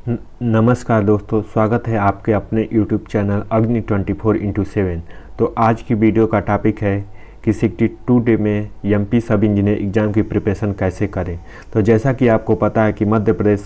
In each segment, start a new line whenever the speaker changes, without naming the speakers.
नमस्कार दोस्तों, स्वागत है आपके अपने YouTube चैनल अग्नि 24x7। तो आज की वीडियो का टॉपिक है कि 62 डे में एमपी सब इंजीनियर एग्ज़ाम की प्रिपरेशन कैसे करें। तो जैसा कि आपको पता है कि मध्य प्रदेश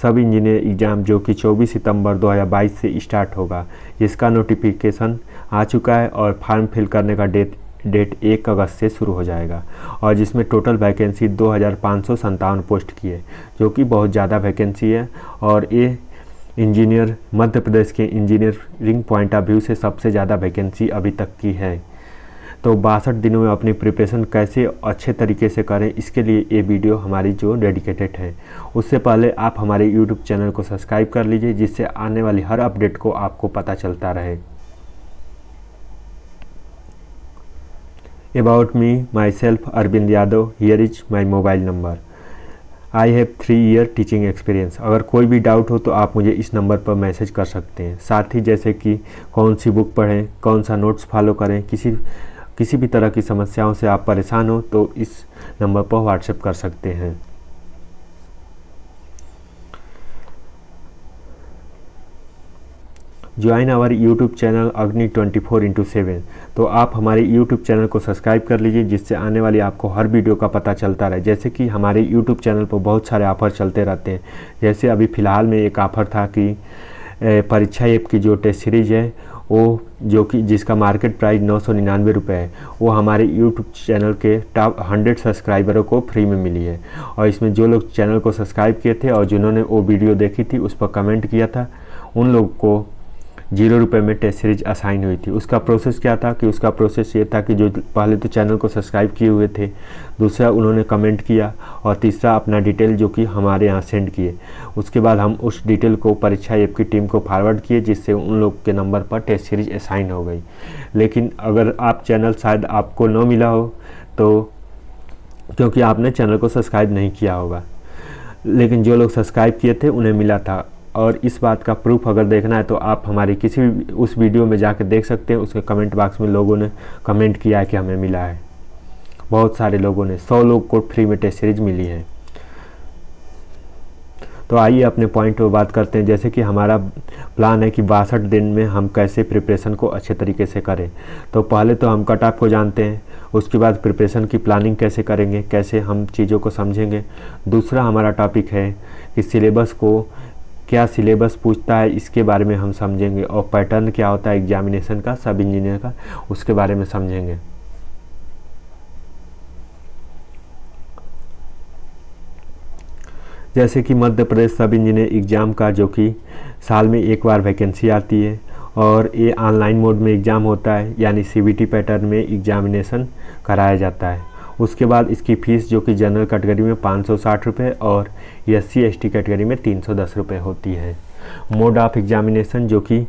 सब इंजीनियर एग्ज़ाम जो कि 24 सितंबर 2022 से स्टार्ट होगा, जिसका नोटिफिकेशन आ चुका है और फॉर्म फिल करने का डेट 1 अगस्त से शुरू हो जाएगा और जिसमें टोटल वैकेंसी 2557 पोस्ट की है, जो कि बहुत ज़्यादा वैकेंसी है। और ये इंजीनियर मध्य प्रदेश के इंजीनियरिंग पॉइंट ऑफ व्यू से सबसे ज़्यादा वैकेंसी अभी तक की है। तो 62 दिनों में अपनी प्रिपरेशन कैसे अच्छे तरीके से करें, इसके लिए ये वीडियो हमारी जो डेडिकेटेड है। उससे पहले आप हमारे यूट्यूब चैनल को सब्सक्राइब कर लीजिए, जिससे आने वाली हर अपडेट को आपको पता चलता रहे। About me, myself, Arvind Yadav. Here is my mobile number. I have 3 year teaching experience. अगर कोई भी डाउट हो तो आप मुझे इस नंबर पर मैसेज कर सकते हैं। साथ ही जैसे कि कौन सी बुक पढ़ें, कौन सा नोट्स फॉलो करें, किसी भी तरह की समस्याओं से आप परेशान हो तो इस नंबर पर व्हाट्सएप कर सकते हैं। ज्वाइन आवर यूट्यूब चैनल अग्नि 24x7। तो आप हमारे यूट्यूब चैनल को सब्सक्राइब कर लीजिए, जिससे आने वाली आपको हर वीडियो का पता चलता रहे। जैसे कि हमारे यूट्यूब चैनल पर बहुत सारे ऑफ़र चलते रहते हैं। जैसे अभी फ़िलहाल में एक ऑफ़र था कि परीक्षा ऐप की जो टेस्ट सीरीज़ है वो जिसका मार्केट प्राइस 999 रुपये है, वो हमारे यूट्यूब चैनल के टॉप 100 सब्सक्राइबरों को फ्री में मिली है। और इसमें जो लोग चैनल को सब्सक्राइब किए थे और जिन्होंने वो वीडियो देखी थी, उस पर कमेंट किया था, उन लोग को 0 रुपये में टेस्ट सीरीज असाइन हुई थी। उसका प्रोसेस क्या था कि उसका प्रोसेस ये था कि जो पहले तो चैनल को सब्सक्राइब किए हुए थे, दूसरा उन्होंने कमेंट किया और तीसरा अपना डिटेल जो कि हमारे यहाँ सेंड किए। उसके बाद हम उस डिटेल को परीक्षा ऐप की टीम को फॉरवर्ड किए, जिससे उन लोग के नंबर पर टेस्ट सीरीज असाइन हो गई। लेकिन अगर आप चैनल शायद आपको न मिला हो तो क्योंकि आपने चैनल को सब्सक्राइब नहीं किया होगा, लेकिन जो लोग सब्सक्राइब किए थे उन्हें मिला था। और इस बात का प्रूफ अगर देखना है तो आप हमारी किसी भी उस वीडियो में जाकर देख सकते हैं। उसके कमेंट बॉक्स में लोगों ने कमेंट किया है कि हमें मिला है। बहुत सारे लोगों ने, 100 लोग को फ्री में टेस्ट सीरीज मिली है। तो आइए अपने पॉइंट पर बात करते हैं। जैसे कि हमारा प्लान है कि 62 दिन में हम कैसे प्रिपरेशन को अच्छे तरीके से करें। तो पहले तो हम कट ऑफ को जानते हैं, उसके बाद प्रिपरेशन की प्लानिंग कैसे करेंगे, कैसे हम चीज़ों को समझेंगे। दूसरा हमारा टॉपिक है कि सिलेबस को, क्या सिलेबस पूछता है इसके बारे में हम समझेंगे, और पैटर्न क्या होता है एग्जामिनेशन का सब इंजीनियर का, उसके बारे में समझेंगे। जैसे कि मध्य प्रदेश सब इंजीनियर एग्ज़ाम का जो कि साल में एक बार वैकेंसी आती है और ये ऑनलाइन मोड में एग्ज़ाम होता है, यानी सीबीटी पैटर्न में एग्जामिनेशन कराया जाता है। उसके बाद इसकी फ़ीस जो कि जनरल कैटेगरी में 560 रुपये और SC/ST कैटेगरी में 310 रुपये होती है। मोड ऑफ एग्जामिनेशन जो कि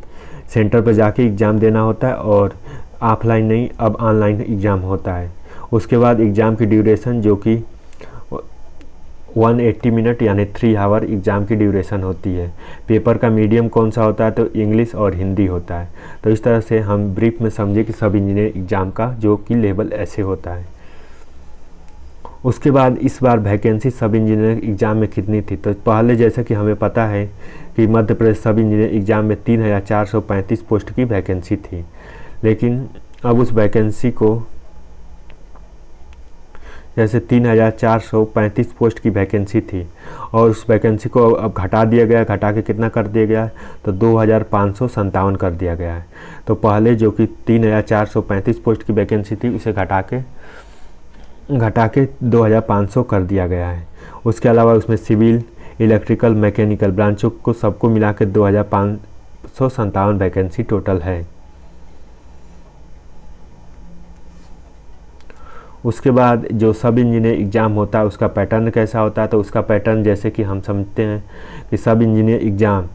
सेंटर पर जाके एग्ज़ाम देना होता है और ऑफलाइन नहीं, अब ऑनलाइन एग्ज़ाम होता है। उसके बाद एग्ज़ाम की ड्यूरेशन जो कि 180 मिनट यानी 3 आवर एग्ज़ाम की ड्यूरेशन होती है। पेपर का मीडियम कौन सा होता है तो इंग्लिश और हिंदी होता है। तो इस तरह से हम ब्रीफ में समझे कि सब इंजीनियर एग्ज़ाम का जो कि लेवल ऐसे होता है। उसके बाद इस बार वैकेंसी सब इंजीनियर एग्ज़ाम में कितनी थी। तो पहले जैसा कि हमें पता है कि मध्य प्रदेश सब इंजीनियर एग्ज़ाम में 3435 पोस्ट की वैकेंसी थी, लेकिन अब उस वैकेंसी को, जैसे 3435 पोस्ट की वैकेंसी थी और उस वैकेंसी को अब घटा दिया गया। घटा के कितना कर दिया गया तो 2557 कर दिया गया है। तो पहले जो कि 3435 पोस्ट की वैकेंसी थी, उसे घटा के 2500 कर दिया गया है। उसके अलावा उसमें सिविल, इलेक्ट्रिकल, मैकेनिकल ब्रांचों को सबको मिला के 2557 वैकेंसी टोटल है। उसके बाद जो सब इंजीनियर एग्ज़ाम होता है उसका पैटर्न कैसा होता है। तो उसका पैटर्न जैसे कि हम समझते हैं कि सब इंजीनियर एग्ज़ाम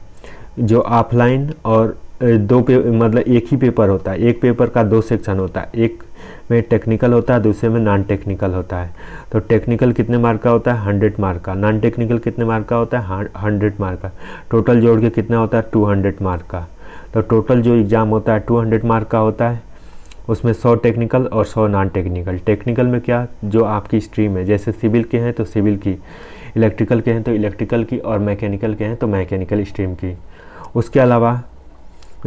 जो ऑफलाइन और मतलब एक ही पेपर होता है। एक पेपर का 2 सेक्शन होता है, एक में टेक्निकल होता है, दूसरे में नॉन टेक्निकल होता है। तो टेक्निकल कितने मार्क का होता है 100 मार्क का, नॉन टेक्निकल कितने मार्क का होता है 100 मार्क का। टोटल जोड़ के कितना होता है 200 मार्क का। तो टोटल जो एग्ज़ाम होता है 200 मार्क का होता है। उसमें 100 टेक्निकल और 100 नॉन टेक्निकल। टेक्निकल में क्या, जो आपकी स्ट्रीम है, जैसे सिविल के हैं तो सिविल की इलेक्ट्रिकल के हैं तो इलेक्ट्रिकल की, और मैकेनिकल के हैं तो मैकेनिकल स्ट्रीम की। उसके अलावा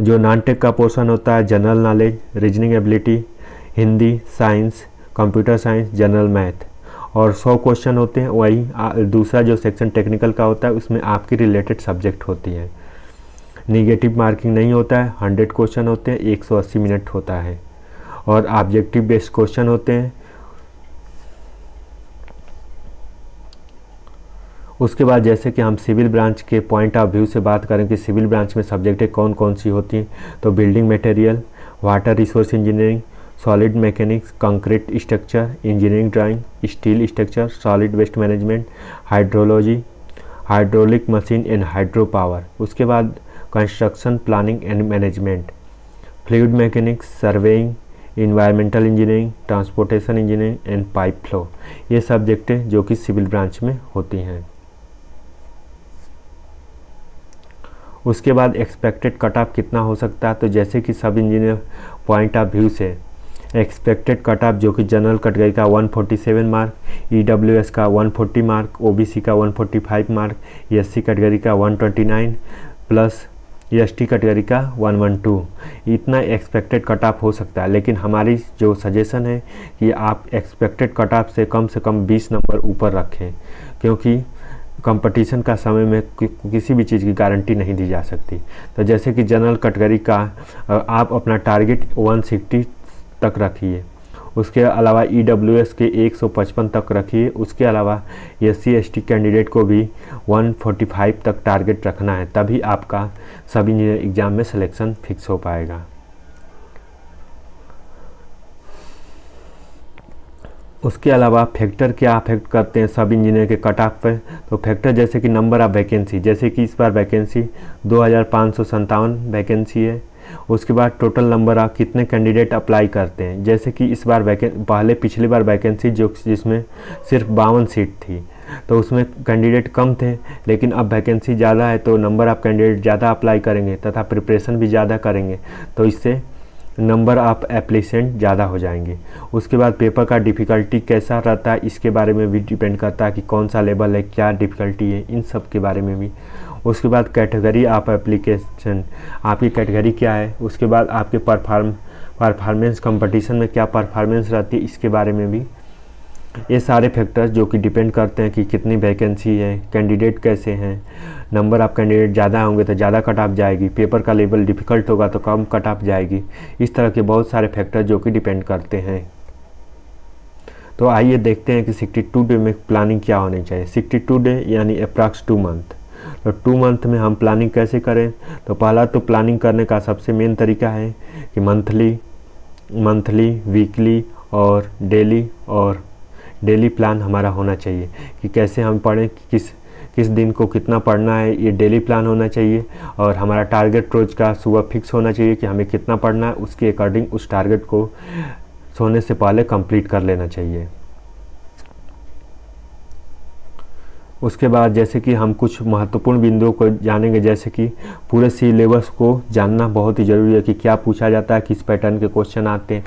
जो नॉन टेक का पोर्शन होता है, general knowledge, reasoning ability, Hindi, science, computer science, general math, और 100 क्वेश्चन होते हैं। वही दूसरा जो सेक्शन टेक्निकल का होता है उसमें आपकी रिलेटेड सब्जेक्ट होती है। निगेटिव मार्किंग नहीं होता है, 100 क्वेश्चन होते हैं, 180 मिनट होता है, और ऑब्जेक्टिव बेस्ड क्वेश्चन होते हैं। उसके बाद जैसे कि हम सिविल ब्रांच के पॉइंट ऑफ व्यू से बात करें कि सिविल ब्रांच में सब्जेक्टें कौन कौन सी होती हैं, तो building material, water resource engineering, solid mechanics, concrete structure, engineering drawing, steel structure, solid waste management, hydrology, hydraulic machine and hydro power. उसके बाद construction planning and management, fluid mechanics, surveying, environmental engineering, transportation engineering and pipe flow. ये सब्जेक्टें जो कि civil branch में होती हैं। उसके बाद एक्सपेक्टेड कट ऑफ कितना हो सकता है, तो जैसे कि सब इंजीनियर पॉइंट ऑफ व्यू से एक्सपेक्टेड कट ऑफ जो कि जनरल कैटेगरी का 147 मार्क, EWS का 140 मार्क, OBC का 145 मार्क, SC कैटेगरी का 129 प्लस ST कैटेगरी का 112, इतना एक्सपेक्टेड कट ऑफ हो सकता है। लेकिन हमारी जो सजेशन है कि आप एक्सपेक्टेड कट ऑफ से कम 20 नंबर ऊपर रखें, क्योंकि कंपटीशन का समय में किसी भी चीज़ की गारंटी नहीं दी जा सकती। तो जैसे कि जनरल कैटेगरी का आप अपना टारगेट 160 तक रखिए, उसके अलावा EWS के 155 तक रखिए, उसके अलावा SC ST कैंडिडेट को भी 145 तक टारगेट रखना है, तभी आपका सब इंजीनियर एग्ज़ाम में सिलेक्शन फिक्स हो पाएगा। उसके अलावा फैक्टर क्या अफेक्ट करते हैं सब इंजीनियर के कट ऑफ पे, तो फैक्टर जैसे कि नंबर ऑफ वैकेंसी, जैसे कि इस बार वैकेंसी 2557 वैकेंसी है। उसके बाद टोटल नंबर ऑफ कितने कैंडिडेट अप्लाई करते हैं, जैसे कि इस बार पिछली बार वैकेंसी जिसमें सिर्फ 52 सीट थी, तो उसमें कैंडिडेट कम थे, लेकिन अब वैकेंसी ज़्यादा है तो नंबर ऑफ़ कैंडिडेट ज़्यादा अप्लाई करेंगे तथा प्रिपरेशन भी ज़्यादा करेंगे, तो इससे नंबर ऑफ़ एप्लीसेंट ज़्यादा हो जाएंगे। उसके बाद पेपर का डिफ़िकल्टी कैसा रहता है, इसके बारे में भी डिपेंड करता है कि कौन सा लेवल है, क्या डिफ़िकल्टी है, इन सब के बारे में भी। उसके बाद कैटेगरी ऑफ एप्लीकेशन, आपकी कैटेगरी क्या है, उसके बाद आपके परफॉर्मेंस कंपटीशन में क्या परफॉर्मेंस रहती है, इसके बारे में भी। ये सारे फैक्टर्स जो कि डिपेंड करते हैं कि कितनी वैकेंसी है, कैंडिडेट कैसे हैं, नंबर ऑफ़ कैंडिडेट ज़्यादा होंगे तो ज़्यादा कट ऑफ जाएगी, पेपर का लेवल डिफ़िकल्ट होगा तो कम कट ऑफ जाएगी। इस तरह के बहुत सारे फैक्टर जो कि डिपेंड करते हैं। तो आइए देखते हैं कि 62 डे में प्लानिंग क्या होनी चाहिए। 62 डे यानी अप्रॉक्स 2 मंथ। तो 2 मंथ में हम प्लानिंग कैसे करें, तो पहला तो प्लानिंग करने का सबसे मेन तरीका है कि मंथली, वीकली और डेली प्लान हमारा होना चाहिए कि कैसे हम पढ़ें, किस दिन को कितना पढ़ना है, ये डेली प्लान होना चाहिए। और हमारा टारगेट रोज़ का सुबह फिक्स होना चाहिए कि हमें कितना पढ़ना है, उसके अकॉर्डिंग उस टारगेट को सोने से पहले कंप्लीट कर लेना चाहिए। उसके बाद जैसे कि हम कुछ महत्वपूर्ण बिंदुओं को जानेंगे, जैसे कि पूरे सिलेबस को जानना बहुत ही ज़रूरी है कि क्या पूछा जाता है, किस पैटर्न के क्वेश्चन आते हैं,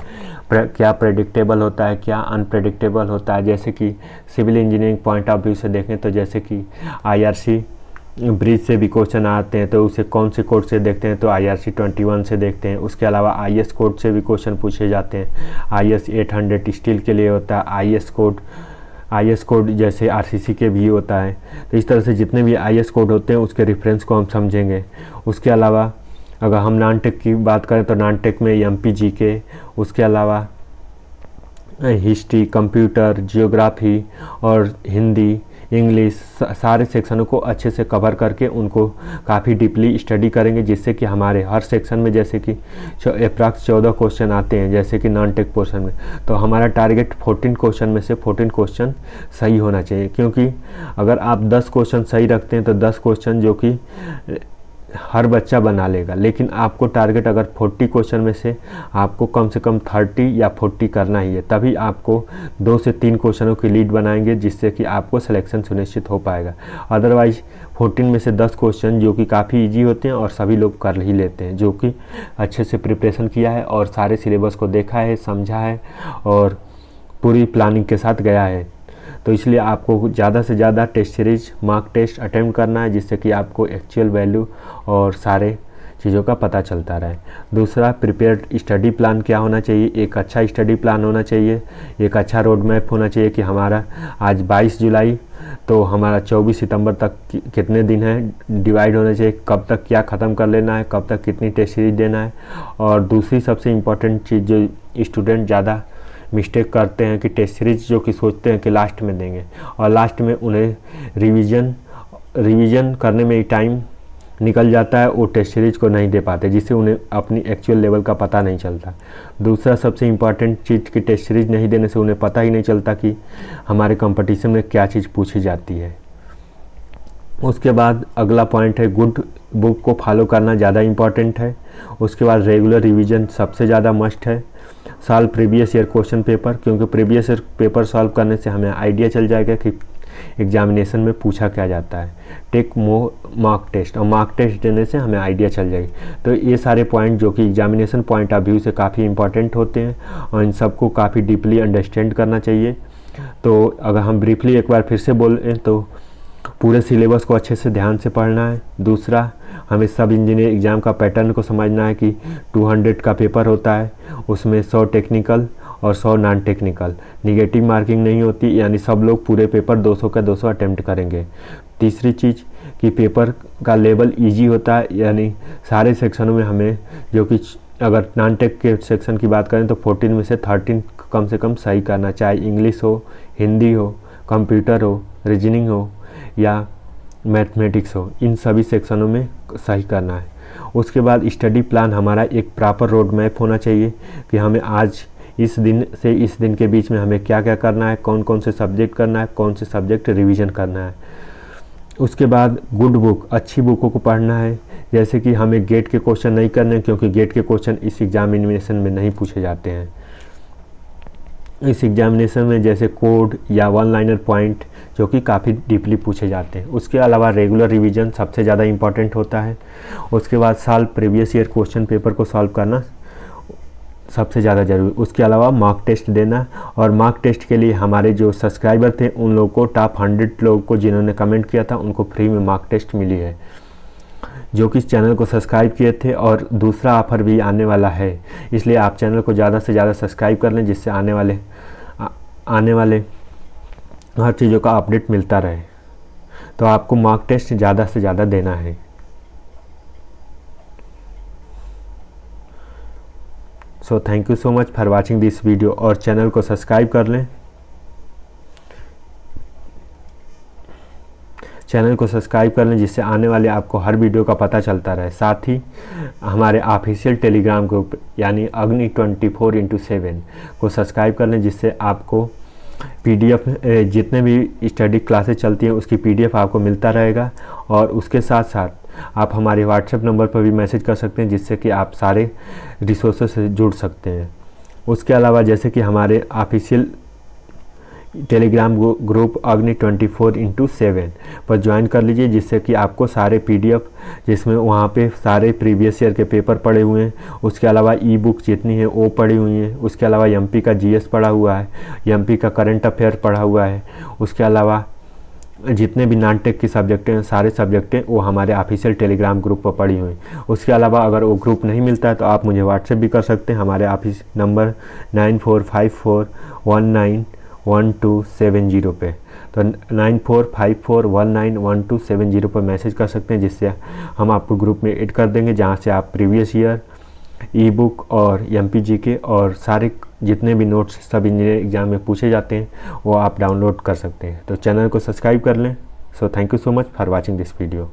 क्या प्रेडिक्टेबल होता है, क्या अनप्रेडिक्टेबल होता है। जैसे कि civil engineering point of view से देखें तो जैसे कि IRC ब्रिज से भी क्वेश्चन आते हैं, तो उसे कौन से कोड से देखते हैं, तो IRC 21 से देखते हैं। उसके अलावा IS कोड से भी क्वेश्चन पूछे जाते हैं। IS 800 स्टील के लिए होता है, IS कोड जैसे RCC के भी होता है। तो इस तरह से जितने भी IS कोड होते हैं उसके रेफरेंस को हम समझेंगे। उसके अलावा अगर हम नॉन टेक की बात करें तो नॉन टेक में MPGK, उसके अलावा हिस्ट्री, कंप्यूटर, जियोग्राफी और हिंदी, इंग्लिश, सारे सेक्शनों को अच्छे से कवर करके उनको काफ़ी डीपली स्टडी करेंगे, जिससे कि हमारे हर सेक्शन में जैसे कि अप्रॉक्स 14 क्वेश्चन आते हैं जैसे कि नॉन टेक पोर्शन में, तो हमारा टारगेट 14 क्वेश्चन में से 14 क्वेश्चन सही होना चाहिए। क्योंकि अगर आप 10 क्वेश्चन सही रखते हैं तो 10 क्वेश्चन जो कि हर बच्चा बना लेगा, लेकिन आपको टारगेट अगर 40 क्वेश्चन में से आपको कम से कम 30 या 40 करना ही है, तभी आपको 2 से 3 क्वेश्चनों की लीड बनाएंगे, जिससे कि आपको सिलेक्शन सुनिश्चित हो पाएगा। अदरवाइज 14 में से 10 क्वेश्चन जो कि काफ़ी इजी होते हैं और सभी लोग कर ही लेते हैं, जो कि अच्छे से प्रिपरेशन किया है और सारे सिलेबस को देखा है, समझा है और पूरी प्लानिंग के साथ गया है। तो इसलिए आपको ज़्यादा से ज़्यादा test series mock test attempt करना है, जिससे कि आपको एक्चुअल वैल्यू और सारे चीज़ों का पता चलता रहे। दूसरा, प्रिपेयर्ड स्टडी प्लान क्या होना चाहिए। एक अच्छा स्टडी प्लान होना चाहिए, एक अच्छा रोड मैप होना चाहिए कि हमारा आज 22 जुलाई तो हमारा 24 सितंबर तक कितने दिन हैं डिवाइड होना चाहिए, कब तक क्या ख़त्म कर लेना है, कब तक कितनी टेस्ट सीरीज देना है। और दूसरी सबसे इम्पॉर्टेंट चीज़ जो स्टूडेंट ज़्यादा मिस्टेक करते हैं कि टेस्ट सीरीज जो कि सोचते हैं कि लास्ट में देंगे, और लास्ट में उन्हें रिवीजन करने में ही टाइम निकल जाता है, वो टेस्ट सीरीज को नहीं दे पाते, जिससे उन्हें अपनी एक्चुअल लेवल का पता नहीं चलता। दूसरा सबसे इम्पॉर्टेंट चीज़ कि टेस्ट सीरीज नहीं देने से उन्हें पता ही नहीं चलता कि हमारे कंपटीशन में क्या चीज़ पूछी जाती है। उसके बाद अगला पॉइंट है गुड बुक को फॉलो करना ज़्यादा इम्पॉर्टेंट है। उसके बाद रेगुलर रिवीजन सबसे ज़्यादा मस्ट है। Solve previous year question paper, क्योंकि प्रीवियस ईयर पेपर सॉल्व करने से हमें आइडिया चल जाएगा कि एग्जामिनेशन में पूछा क्या जाता है। टेक मार्क टेस्ट, और मार्क टेस्ट देने से हमें आइडिया चल जाएगी। तो ये सारे पॉइंट जो कि एग्जामिनेशन पॉइंट ऑफ व्यू से काफ़ी इंपॉर्टेंट होते हैं और इन सबको काफ़ी डीपली अंडरस्टैंड करना चाहिए। तो अगर हम ब्रीफली एक बार फिर से बोलें तो पूरे सिलेबस को अच्छे से ध्यान से पढ़ना है। दूसरा, हमें सब इंजीनियर एग्ज़ाम का पैटर्न को समझना है कि 200 का पेपर होता है, उसमें 100 टेक्निकल और 100 नॉन टेक्निकल, निगेटिव मार्किंग नहीं होती, यानी सब लोग पूरे पेपर 200 का 200 अटेम्प्ट करेंगे। तीसरी चीज़ कि पेपर का लेवल इजी होता है, यानी सारे सेक्शनों में हमें जो कि अगर नॉन टेक के सेक्शन की बात करें तो 14 में से 13 कम से कम सही करना, चाहे इंग्लिश हो, हिंदी हो, कंप्यूटर हो, रीजनिंग हो या मैथमेटिक्स हो, इन सभी सेक्शनों में सही करना है। उसके बाद स्टडी प्लान हमारा एक प्रॉपर रोड मैप होना चाहिए कि हमें आज इस दिन से इस दिन के बीच में हमें क्या क्या करना है, कौन कौन से सब्जेक्ट करना है, कौन से सब्जेक्ट रिवीजन करना है। उसके बाद गुड बुक, अच्छी बुकों को पढ़ना है, जैसे कि हमें गेट के क्वेश्चन नहीं करने, क्योंकि गेट के क्वेश्चन इस एग्जामिनेशन में नहीं पूछे जाते हैं। इस एग्जामिनेशन में जैसे कोड या वन लाइनर पॉइंट जो कि काफ़ी डीपली पूछे जाते हैं। उसके अलावा रेगुलर रिवीजन सबसे ज़्यादा इम्पॉर्टेंट होता है। उसके बाद solve previous year question paper को सॉल्व करना सबसे ज़्यादा ज़रूरी। उसके अलावा मार्क टेस्ट देना, और मार्क टेस्ट के लिए हमारे जो सब्सक्राइबर थे उन लोगों को, टॉप 100 लोगों को जिन्होंने कमेंट किया था, उनको फ्री में मार्क टेस्ट मिली है, जो कि इस चैनल को सब्सक्राइब किए थे। और दूसरा ऑफ़र भी आने वाला है, इसलिए आप चैनल को ज़्यादा से ज़्यादा सब्सक्राइब कर लें, जिससे आने वाले हर चीज़ों का अपडेट मिलता रहे। तो आपको मार्क टेस्ट ज़्यादा से ज़्यादा देना है। So thank you so much for watching this video, और चैनल को सब्सक्राइब कर लें। चैनल को सब्सक्राइब कर लें, जिससे आने वाले आपको हर वीडियो का पता चलता रहे। साथ ही हमारे ऑफिशियल टेलीग्राम ग्रुप यानी अग्नि 24/7 को सब्सक्राइब कर लें, जिससे आपको PDF जितने भी स्टडी क्लासेस चलती हैं उसकी PDF आपको मिलता रहेगा। और उसके साथ साथ आप हमारे व्हाट्सएप नंबर पर भी मैसेज कर सकते हैं, जिससे कि आप सारे रिसोर्सेज से जुड़ सकते हैं। उसके अलावा जैसे कि हमारे ऑफिशियल टेलीग्राम ग्रुप अग्नि 24/7 पर ज्वाइन कर लीजिए, जिससे कि आपको सारे PDF, जिसमें वहाँ पे सारे प्रीवियस ईयर के पेपर पड़े हुए हैं, उसके अलावा ई-बुक जितनी है वो पड़ी हुई हैं, उसके अलावा MP का GS पड़ा हुआ है, MP का करंट अफेयर पड़ा हुआ है, उसके अलावा जितने भी नॉन टेक की सब्जेक्टें हैं, सारे सब्जेक्टें वो हमारे ऑफिशियल टेलीग्राम ग्रुप पर पड़ी हुई। उसके अलावा अगर वो ग्रुप नहीं मिलता है तो आप मुझे व्हाट्सएप भी कर सकते हैं। हमारे ऑफिस नंबर 9454191270 पे, तो 9454191270 पर मैसेज कर सकते हैं, जिससे हम आपको ग्रुप में ऐड कर देंगे, जहाँ से आप प्रीवियस ईयर, ई-बुक और MPGK और सारे जितने भी नोट्स सब इंजीनियरिंग एग्जाम में पूछे जाते हैं वो आप डाउनलोड कर सकते हैं। तो चैनल को सब्सक्राइब कर लें। So thank you so much for watching this video.